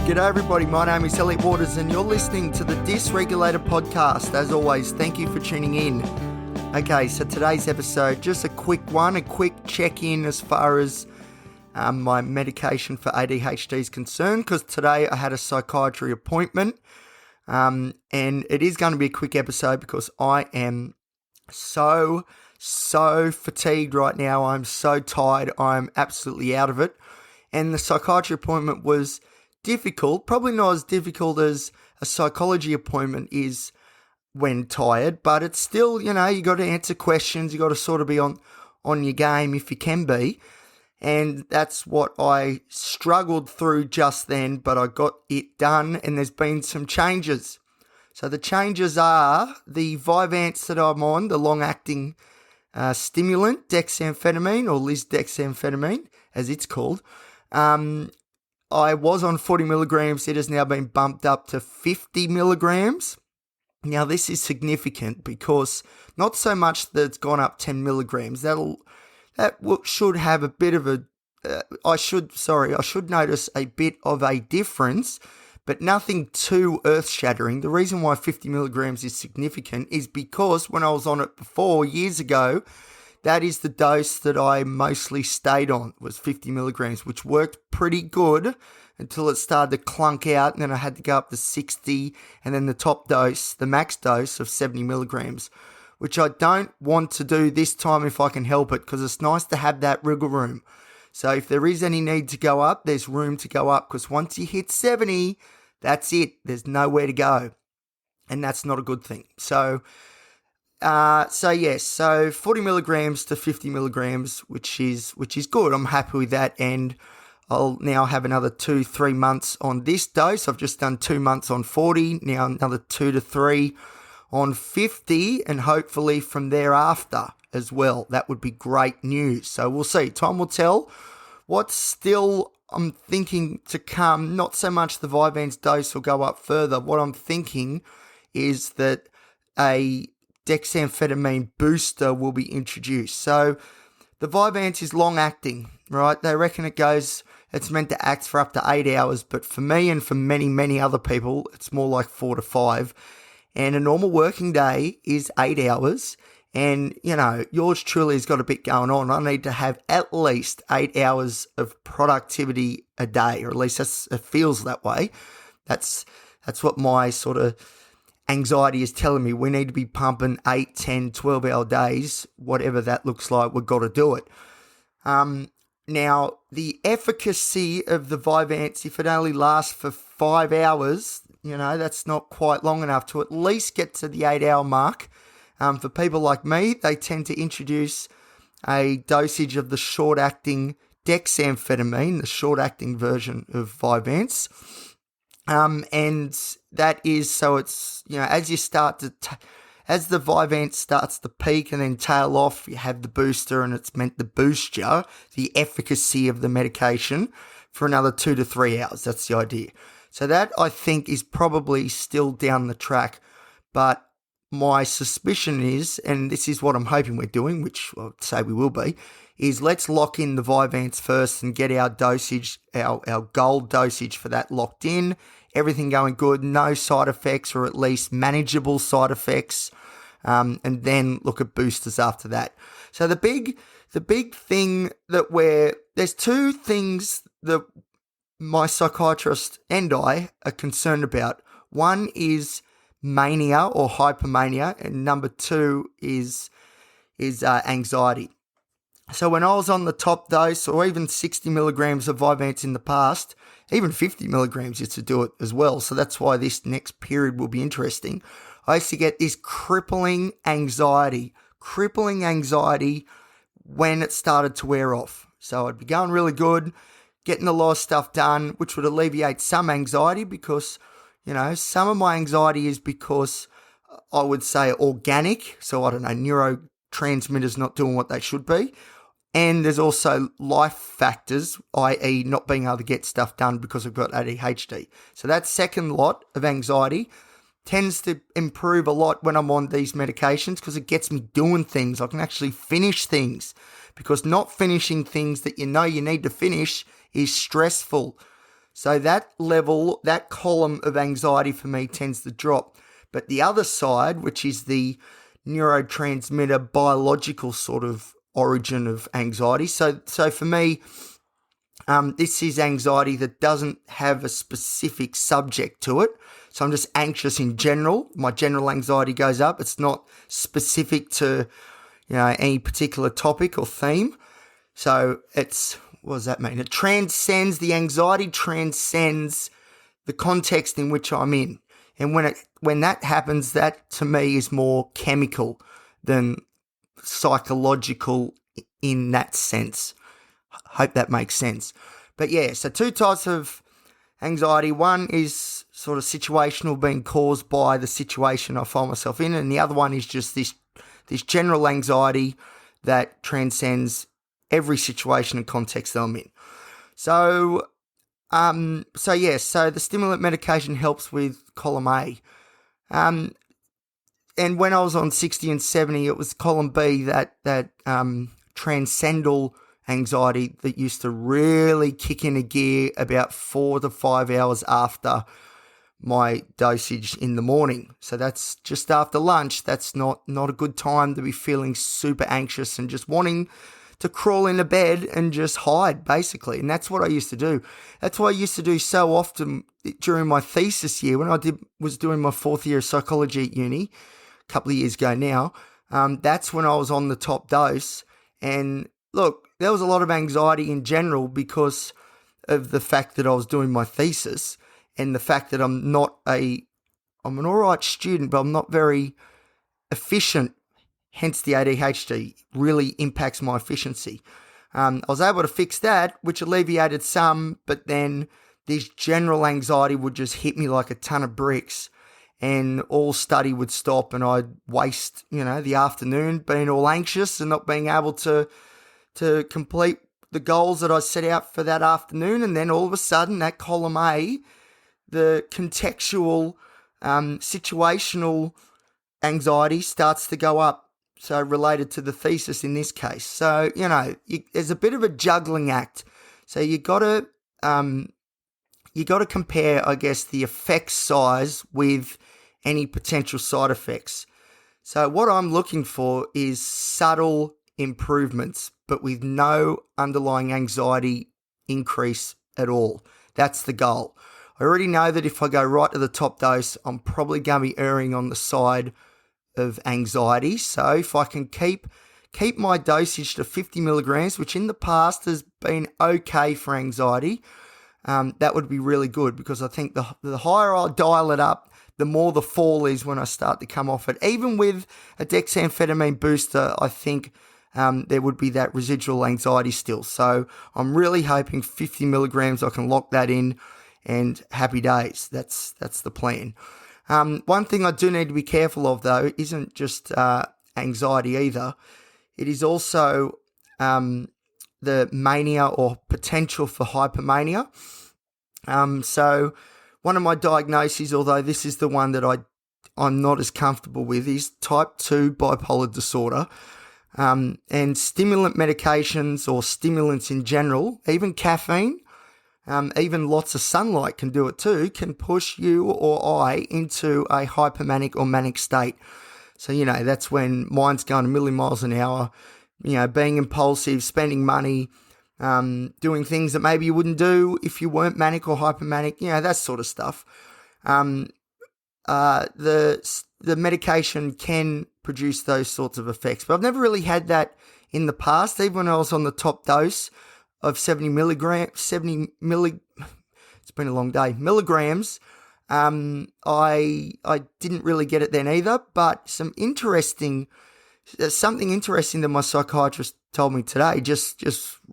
G'day everybody, my name is Elliot Waters and you're listening to the Dysregulator podcast. As always, thank you for tuning in. Okay, so today's episode, just a quick one, a quick check-in as far as my medication for ADHD is concerned, because today I had a psychiatry appointment, and it is going to be a quick episode because I am so fatigued right now. I'm so tired. I'm absolutely out of it. And the psychiatry appointment was difficult, probably not as difficult as a psychology appointment is when tired, but it's still, you got to answer questions, you got to sort of be on your game if you can be, and that's what I struggled through just then, but I got it done, and there's been some changes. So the changes are the Vyvanse that I'm on, the long-acting stimulant, dexamphetamine, or lisdexamphetamine, as it's called. I was on 40 milligrams. It has now been bumped up to 50 milligrams. Now, this is significant because not so much that it's gone up 10 milligrams. That should have a bit of a, I should notice a bit of a difference, but nothing too earth-shattering. The reason why 50 milligrams is significant is because when I was on it before, years ago, that is the dose that I mostly stayed on, was 50 milligrams, which worked pretty good until it started to clunk out, and then I had to go up to 60, and then the top dose, the max dose of 70 milligrams, which I don't want to do this time if I can help it, because it's nice to have that wriggle room. So if there is any need to go up, there's room to go up, because once you hit 70, that's it. There's nowhere to go, and that's not a good thing. So 40 milligrams to 50 milligrams, which is good. I'm happy with that, and I'll now have another 2-3 months on this dose. I've just done 2 months on 40, now another 2 to 3 on 50, and hopefully from thereafter as well. That would be great news. So we'll see. Time will tell. What's still I'm thinking to come, not so much the Vyvanse dose will go up further. What I'm thinking is that a dexamphetamine booster will be introduced. So the Vyvanse is long acting, right? They reckon it's meant to act for up to 8 hours, but for me and for many other people, it's more like 4 to 5. And a normal working day is 8 hours. And, yours truly has got a bit going on. I need to have at least 8 hours of productivity a day, or at least it feels that way. That's what my sort of anxiety is telling me. We need to be pumping 8, 10, 12-hour days, whatever that looks like, we've got to do it. Now, the efficacy of the Vyvanse, if it only lasts for 5 hours, that's not quite long enough to at least get to the 8-hour mark. For people like me, they tend to introduce a dosage of the short-acting dexamphetamine, the short-acting version of Vyvanse. And that is, so it's, as you start to, as the Vyvanse starts to peak and then tail off, you have the booster, and it's meant to boost you, the efficacy of the medication, for another 2 to 3 hours. That's the idea. So that, I think, is probably still down the track, but my suspicion is, and this is what I'm hoping we're doing, which I'd say we will be, is let's lock in the Vyvanse first and get our dosage, our gold dosage for that locked in. Everything going good, no side effects, or at least manageable side effects, and then look at boosters after that. So the big thing that there's two things that my psychiatrist and I are concerned about. One is mania or hypomania, and number two is anxiety. So when I was on the top dose, or even 60 milligrams of Vyvanse in the past, even 50 milligrams used to do it as well. So that's why this next period will be interesting. I used to get this crippling anxiety when it started to wear off. So I'd be going really good, getting a lot of stuff done, which would alleviate some anxiety, because, some of my anxiety is because I would say organic. So I don't know, neurotransmitters not doing what they should be. And there's also life factors, i.e. not being able to get stuff done because I've got ADHD. So that second lot of anxiety tends to improve a lot when I'm on these medications, because it gets me doing things. I can actually finish things, because not finishing things that you need to finish is stressful. So that level, that column of anxiety for me tends to drop. But the other side, which is the neurotransmitter biological sort of origin of anxiety. So for me, this is anxiety that doesn't have a specific subject to it. So I'm just anxious in general. My general anxiety goes up. It's not specific to, any particular topic or theme. So what does that mean? It transcends, the anxiety transcends the context in which I'm in. And when that happens, that to me is more chemical than psychological in that sense. Hope that makes sense. But yeah, so two types of anxiety. One is sort of situational, being caused by the situation I find myself in, and the other one is just this general anxiety that transcends every situation and context that I'm in. So the stimulant medication helps with column A. And when I was on 60 and 70, it was column B, that transcendental anxiety that used to really kick in a gear about 4 to 5 hours after my dosage in the morning. So that's just after lunch. That's not a good time to be feeling super anxious and just wanting to crawl into bed and just hide, basically. And that's what I used to do. That's what I used to do so often during my thesis year when I was doing my 4th year of psychology at uni, a couple of years ago now. That's when I was on the top dose. And look, there was a lot of anxiety in general because of the fact that I was doing my thesis and the fact that I'm an all right student, but I'm not very efficient. Hence the ADHD really impacts my efficiency. I was able to fix that, which alleviated some, but then this general anxiety would just hit me like a ton of bricks and all study would stop and I'd waste, the afternoon being all anxious and not being able to complete the goals that I set out for that afternoon. And then all of a sudden, that column A, the contextual, situational anxiety starts to go up. So related to the thesis in this case. So, there's a bit of a juggling act. So you got to compare, I guess, the effect size with any potential side effects. So what I'm looking for is subtle improvements, but with no underlying anxiety increase at all. That's the goal. I already know that if I go right to the top dose, I'm probably going to be erring on the side of anxiety. So if I can keep my dosage to 50 milligrams, which in the past has been okay for anxiety, that would be really good, because I think the higher I dial it up, the more the fall is when I start to come off it. Even with a dexamphetamine booster, I think there would be that residual anxiety still. So I'm really hoping 50 milligrams, I can lock that in, and happy days. That's the plan. One thing I do need to be careful of, though, isn't just anxiety either. It is also the mania or potential for hypomania. So one of my diagnoses, although this is the one that I'm not as comfortable with, is type 2 bipolar disorder. And stimulant medications or stimulants in general, even caffeine, even lots of sunlight can do it too, can push you or I into a hypomanic or manic state. So, that's when mind's going a million miles an hour, being impulsive, spending money, doing things that maybe you wouldn't do if you weren't manic or hypomanic, that sort of stuff. The medication can produce those sorts of effects, but I've never really had that in the past. Even when I was on the top dose of 70 milligrams, it's been a long day, milligrams, I didn't really get it then either. But something interesting that my psychiatrist told me today, just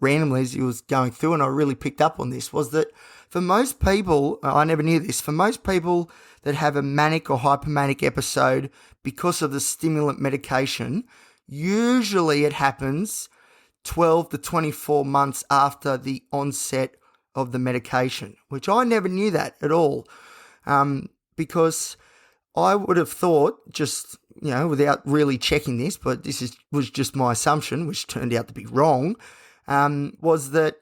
randomly as he was going through, and I really picked up on this, was that for most people, I never knew this, for most people that have a manic or hypomanic episode because of the stimulant medication, usually it happens 12 to 24 months after the onset of the medication, which I never knew that at all, because I would have thought, just, without really checking this, but was just my assumption, which turned out to be wrong, was that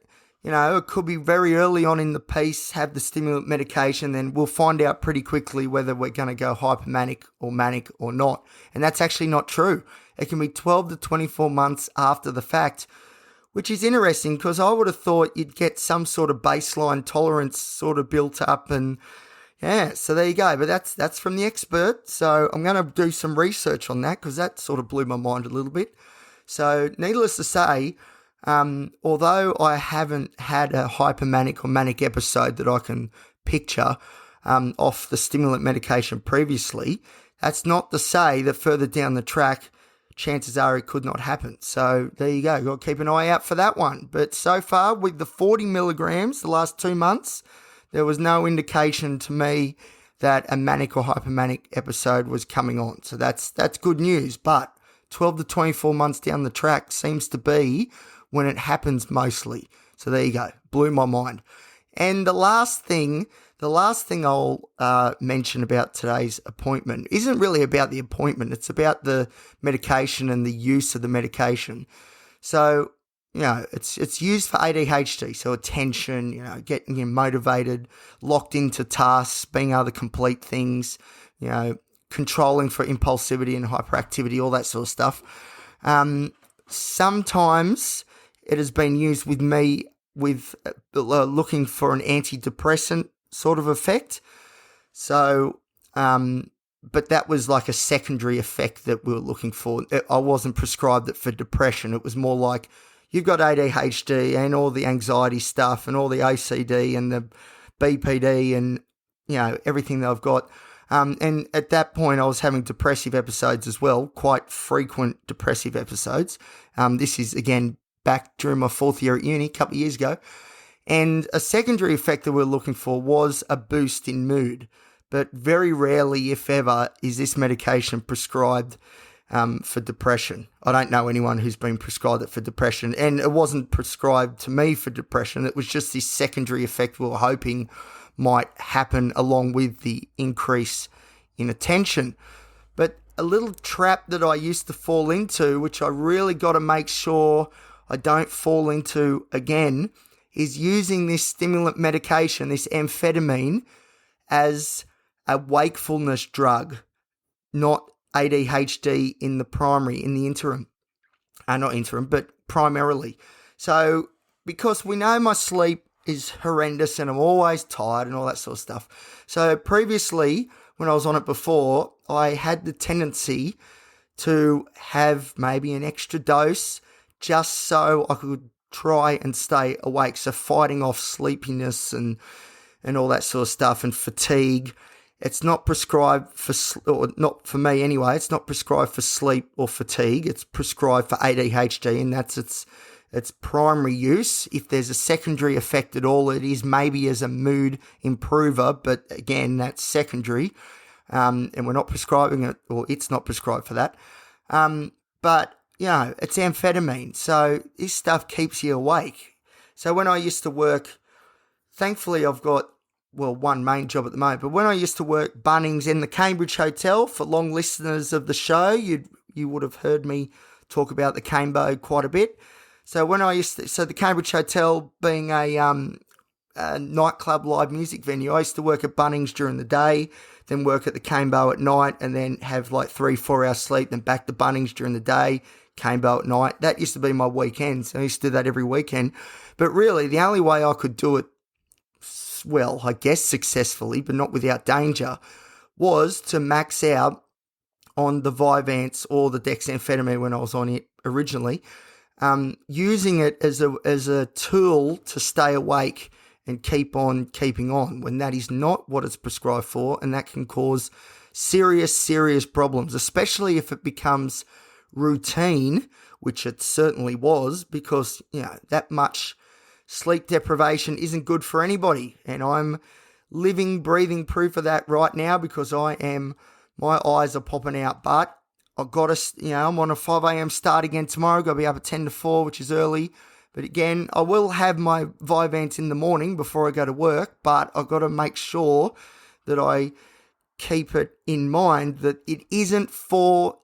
it could be very early on in the piece, have the stimulant medication, then we'll find out pretty quickly whether we're going to go hypomanic or manic or not. And that's actually not true. It can be 12 to 24 months after the fact, which is interesting because I would have thought you'd get some sort of baseline tolerance sort of built up. And yeah, so there you go. But that's from the expert. So I'm going to do some research on that because that sort of blew my mind a little bit. So needless to say, although I haven't had a hypomanic or manic episode that I can picture off the stimulant medication previously, that's not to say that further down the track, chances are it could not happen. So there you go. Got to keep an eye out for that one. But so far with the 40 milligrams the last 2 months, there was no indication to me that a manic or hypomanic episode was coming on. So that's good news. But 12 to 24 months down the track seems to be when it happens mostly. So there you go. Blew my mind. And the last thing I'll mention about today's appointment isn't really about the appointment. It's about the medication and the use of the medication. So, it's used for ADHD, so attention, getting you motivated, locked into tasks, being able to complete things, controlling for impulsivity and hyperactivity, all that sort of stuff. Sometimes it has been used with me with looking for an antidepressant sort of effect. So, but that was like a secondary effect that we were looking for. I wasn't prescribed it for depression. It was more like you've got ADHD and all the anxiety stuff and all the OCD and the BPD and, everything that I've got. And at that point, I was having depressive episodes as well, quite frequent depressive episodes. This is, again, back during my 4th year at uni, a couple of years ago. And a secondary effect that we're looking for was a boost in mood. But very rarely, if ever, is this medication prescribed for depression. I don't know anyone who's been prescribed it for depression. And it wasn't prescribed to me for depression. It was just this secondary effect we were hoping might happen along with the increase in attention. But a little trap that I used to fall into, which I really got to make sure I don't fall into again, is using this stimulant medication, this amphetamine, as a wakefulness drug, not ADHD in the interim. Not interim, but primarily. So because we know my sleep is horrendous and I'm always tired and all that sort of stuff. So previously, when I was on it before, I had the tendency to have maybe an extra dose just so I could try and stay awake. So fighting off sleepiness and all that sort of stuff and fatigue. It's not prescribed for, or not for me anyway, it's not prescribed for sleep or fatigue. It's prescribed for ADHD, and that's its primary use. If there's a secondary effect at all, it is maybe as a mood improver, but again, that's secondary. And we're not prescribing it, or it's not prescribed for that. But, it's amphetamine. So this stuff keeps you awake. So when I used to work, thankfully I've got, one main job at the moment, but when I used to work Bunnings in the Cambridge Hotel, for long listeners of the show, you would have heard me talk about the Cambo quite a bit. So the Cambridge Hotel being a nightclub live music venue, I used to work at Bunnings during the day, then work at the Cambo at night, and then have like 3-4 hours sleep, then back to Bunnings during the day, Cambo at night. That used to be my weekend, so I used to do that every weekend. But really, the only way I could do it, I guess successfully, but not without danger, was to max out on the Vyvanse or the dexamphetamine when I was on it originally, using it as a tool to stay awake and keep on keeping on, when that is not what it's prescribed for, and that can cause serious problems, especially if it becomes routine, which it certainly was, because that much sleep deprivation isn't good for anybody, and I'm living, breathing proof of that right now because my eyes are popping out, but I've got to, I'm on a 5 a.m. start again tomorrow, got to be up at 10 to 4, which is early, but again, I will have my Vyvanse in the morning before I go to work, but I've got to make sure that I keep it in mind that it isn't for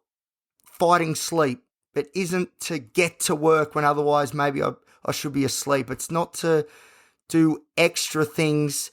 fighting sleep. It isn't to get to work when otherwise maybe I I should be asleep. It's not to do extra things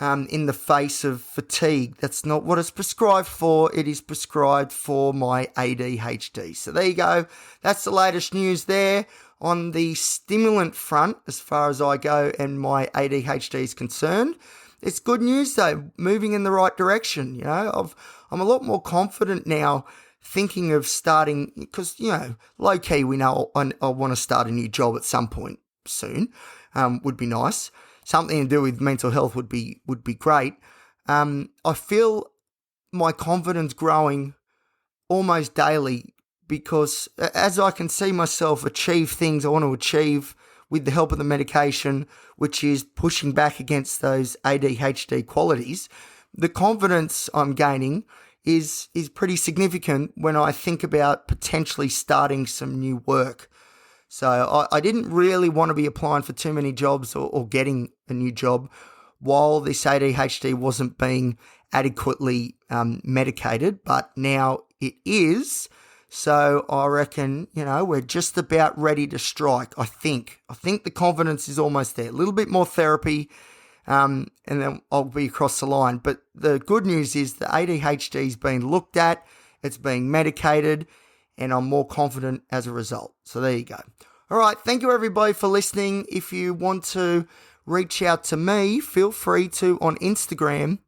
in the face of fatigue. That's not what it's prescribed for. It is prescribed for my ADHD. So there you go. That's the latest news there on the stimulant front as far as I go and my ADHD is concerned. It's good news though, moving in the right direction. You know, I'm a lot more confident now thinking of starting, because, you know, low key we know I want to start a new job at some point soon. Would be nice. Something to do with mental health would be great. I feel my confidence growing almost daily because as I can see myself achieve things I want to achieve with the help of the medication, which is pushing back against those ADHD qualities, the confidence I'm gaining is pretty significant when I think about potentially starting some new work. So I didn't really want to be applying for too many jobs or getting a new job while this ADHD wasn't being adequately medicated, but now it is. So I reckon, you know, we're just about ready to strike, I think. I think the confidence is almost there. A little bit more therapy, and then I'll be across the line. But the good news is the ADHD is being looked at, it's being medicated, and I'm more confident as a result. So there you go. All right, thank you everybody for listening. If you want to reach out to me, feel free to on Instagram,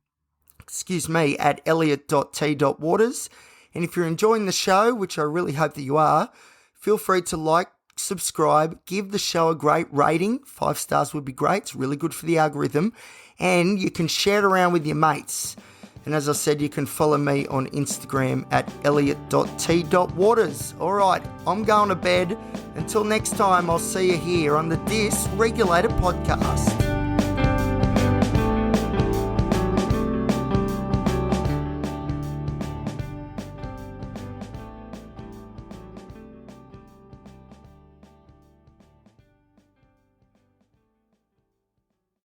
at elliot.t.waters. And if you're enjoying the show, which I really hope that you are, feel free to like, subscribe, give the show a great rating. 5 stars would be great. It's really good for the algorithm. And you can share it around with your mates. And as I said, you can follow me on Instagram at elliot.t.waters. All right, I'm going to bed. Until next time, I'll see you here on the Dysregulated Podcast.